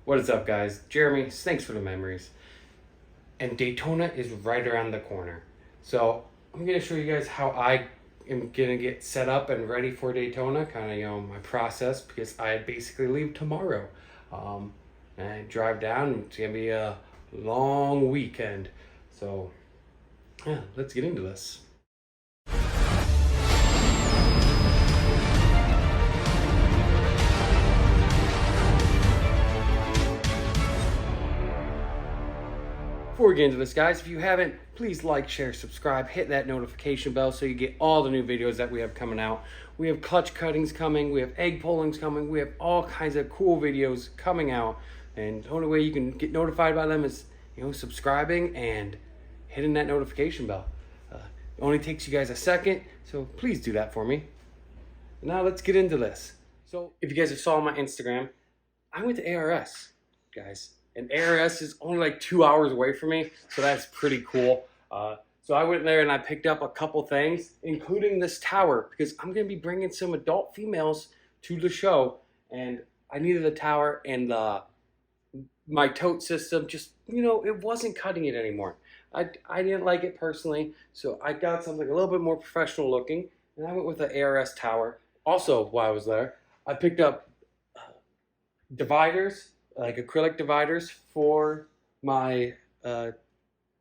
What is up, guys? Jeremy, Snakes for the Memories. And Daytona is right around the corner. So I'm going to show you guys how I am going to get set up and ready for Daytona. Kind of, my process, because I basically leave tomorrow. And I drive down. It's going to be a long weekend. So, yeah, let's get into this. Before we get into this, guys, if you haven't, please like, share, subscribe, hit that notification bell so you get all the new videos that we have coming out. We have clutch cuttings coming, we have egg pullings coming, we have all kinds of cool videos coming out. And the only way you can get notified by them is, subscribing and hitting that notification bell. It only takes you guys a second, so please do that for me. Now let's get into this. So if you guys have saw my Instagram, I went to ARS, guys. And ARS is only like 2 hours away from me, so that's pretty cool. So I went there and I picked up a couple things, including this tower, because I'm going to be bringing some adult females to the show, and I needed a tower, and my tote system just, it wasn't cutting it anymore. I didn't like it personally, so I got something a little bit more professional looking, and I went with the ARS tower. Also, while I was there, I picked up dividers, like acrylic dividers for my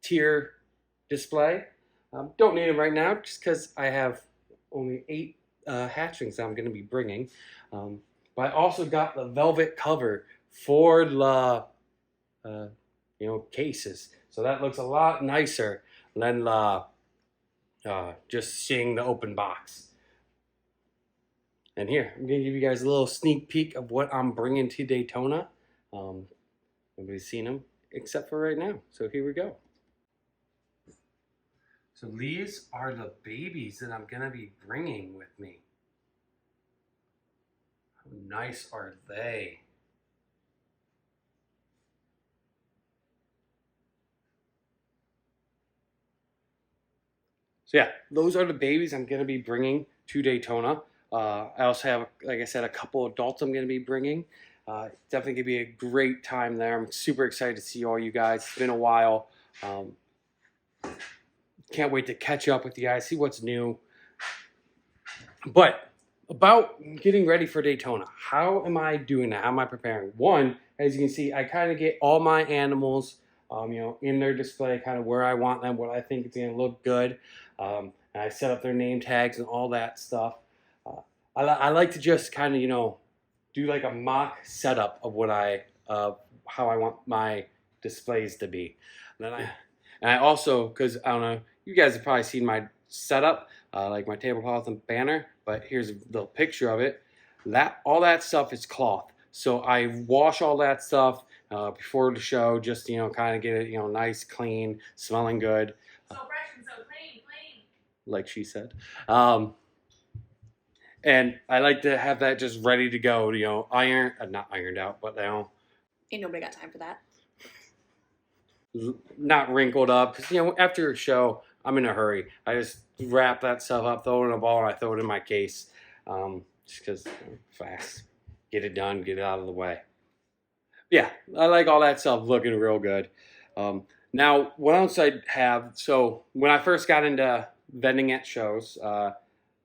tier display. Don't need them right now just because I have only 8 hatchlings that I'm going to be bringing. But I also got the velvet cover for the cases, so that looks a lot nicer than just seeing the open box. And here, I'm going to give you guys a little sneak peek of what I'm bringing to Daytona. Nobody's seen them except for right now. So here we go. So these are the babies that I'm going to be bringing with me. How nice are they? So yeah, those are the babies I'm going to be bringing to Daytona. I also have, like I said, a couple adults I'm going to be bringing. Definitely gonna be a great time there. I'm super excited to see all you guys. It's been a while. Can't wait to catch up with you guys, see what's new. But about getting ready for Daytona, how am I doing that? How am I preparing? One, as you can see, I kind of get all my animals, in their display, kind of where I want them, what I think is gonna look good. And I set up their name tags and all that stuff. I like to just kind of, do like a mock setup of what how I want my displays to be. And I also, because I don't know, you guys have probably seen my setup, like my tablecloth and banner, but here's a little picture of it. All that stuff is cloth. So I wash all that stuff before the show, just, kind of get it, nice, clean, smelling good. So fresh and so clean. Like she said. And I like to have that just ready to go, not ironed out, but Ain't nobody got time for that. Not wrinkled up. Because, after a show, I'm in a hurry. I just wrap that stuff up, throw it in a ball, and I throw it in my case. Just because, fast. Get it done, get it out of the way. Yeah, I like all that stuff looking real good. Now, what else I have? So, when I first got into vending at shows, I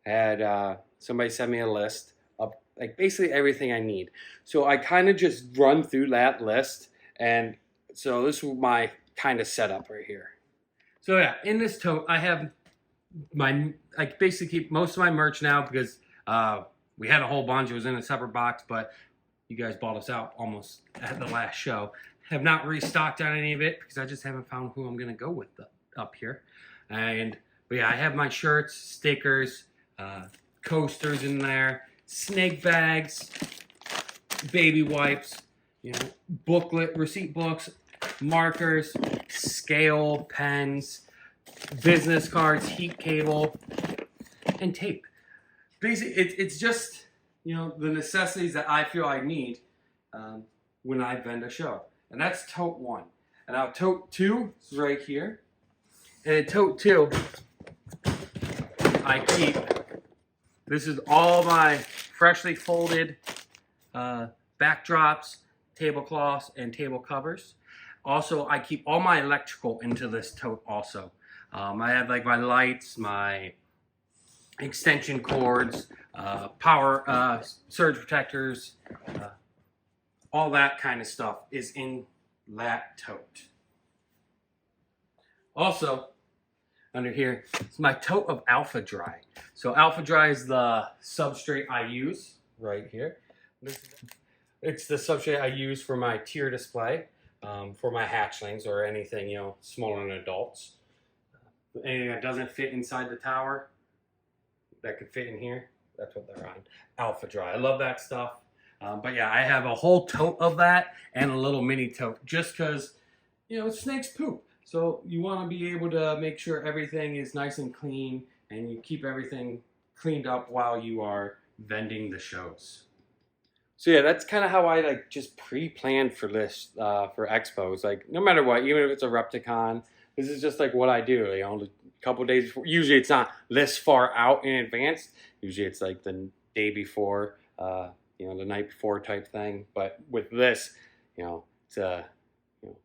had somebody sent me a list of like basically everything I need. So I kind of just run through that list, and so this is my kind of setup right here. So yeah, in this tote I have I basically keep most of my merch now because we had a whole bunch. It was in a separate box, but you guys bought us out almost at the last show. Have not restocked on any of it because I just haven't found who I'm gonna go with up here. But yeah, I have my shirts, stickers, coasters in there, snake bags, baby wipes, booklet, receipt books, markers, scale, pens, business cards, heat cable, and tape. Basically, it's just, the necessities that I feel I need when I vend a show. And that's tote 1. And now tote 2 is right here. And in tote 2, I keep, this is all my freshly folded backdrops tablecloths, and table covers. Also, I keep all my electrical into this tote also. I have like my lights, my extension cords, power surge protectors, all that kind of stuff is in that tote. Also, under here is my tote of Alpha Dry. So Alpha Dry is the substrate I use right here. It's the substrate I use for my tier display, for my hatchlings or anything, you know, smaller than adults. Anything that doesn't fit inside the tower that could fit in here, that's what they're on. Alpha Dry. I love that stuff. But yeah, I have a whole tote of that and a little mini tote just because, you know, snakes poop. So you want to be able to make sure everything is nice and clean and you keep everything cleaned up while you are vending the shows. So yeah, that's kind of how I like just pre-planned for this, for expos. Like no matter what, even if it's a Repticon, this is just like what I do. You know, a couple days before. Usually it's not this far out in advance. Usually it's like the day before, you know, the night before type thing. But with this, you know, it's a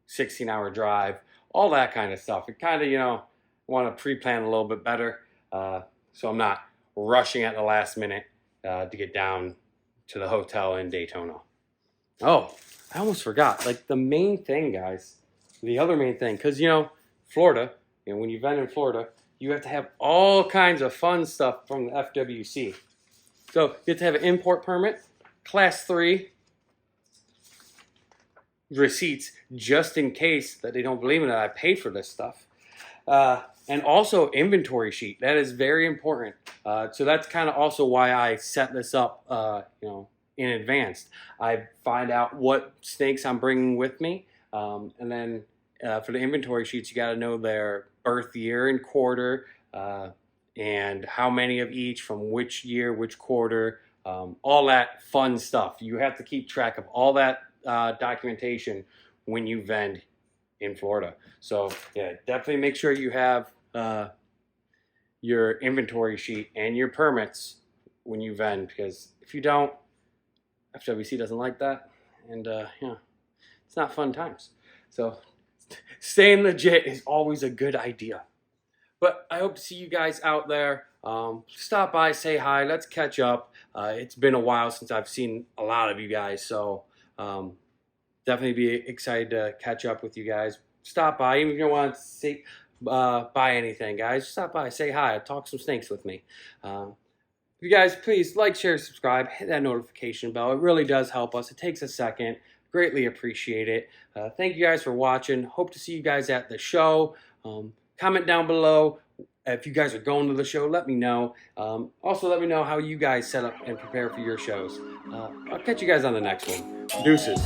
16-hour drive, all that kind of stuff. It kind of, you know, want to pre-plan a little bit better, so I'm not rushing at the last minute to get down to the hotel in Daytona. Oh, I almost forgot. Like the main thing, guys, the other main thing, because you know, Florida, you know, when you vend in Florida, you have to have all kinds of fun stuff from the FWC. So you have to have an import permit, class 3 receipts, just in case that they don't believe me that I paid for this stuff. And also inventory sheet. That is very important. So that's kind of also why I set this up, you know, in advance. I find out what snakes I'm bringing with me, and then for the inventory sheets, you got to know their birth year and quarter, and how many of each from which year, which quarter, all that fun stuff. You have to keep track of all that documentation when you vend in Florida. So yeah, definitely make sure you have your inventory sheet and your permits when you vend, because if you don't, FWC doesn't like that, and yeah, it's not fun times. So staying legit is always a good idea. But I hope to see you guys out there. Stop by, say hi, let's catch up. It's been a while since I've seen a lot of you guys, so definitely be excited to catch up with you guys. Stop by, even if you don't want to say, buy anything, guys. Stop by, say hi, talk some snakes with me. You guys, please like, share, subscribe, hit that notification bell. It really does help us. It takes a second. Greatly appreciate it. Thank you guys for watching. Hope to see you guys at the show. Comment down below if you guys are going to the show. Let me know. Also, let me know how you guys set up and prepare for your shows. I'll catch you guys on the next one. Deuces.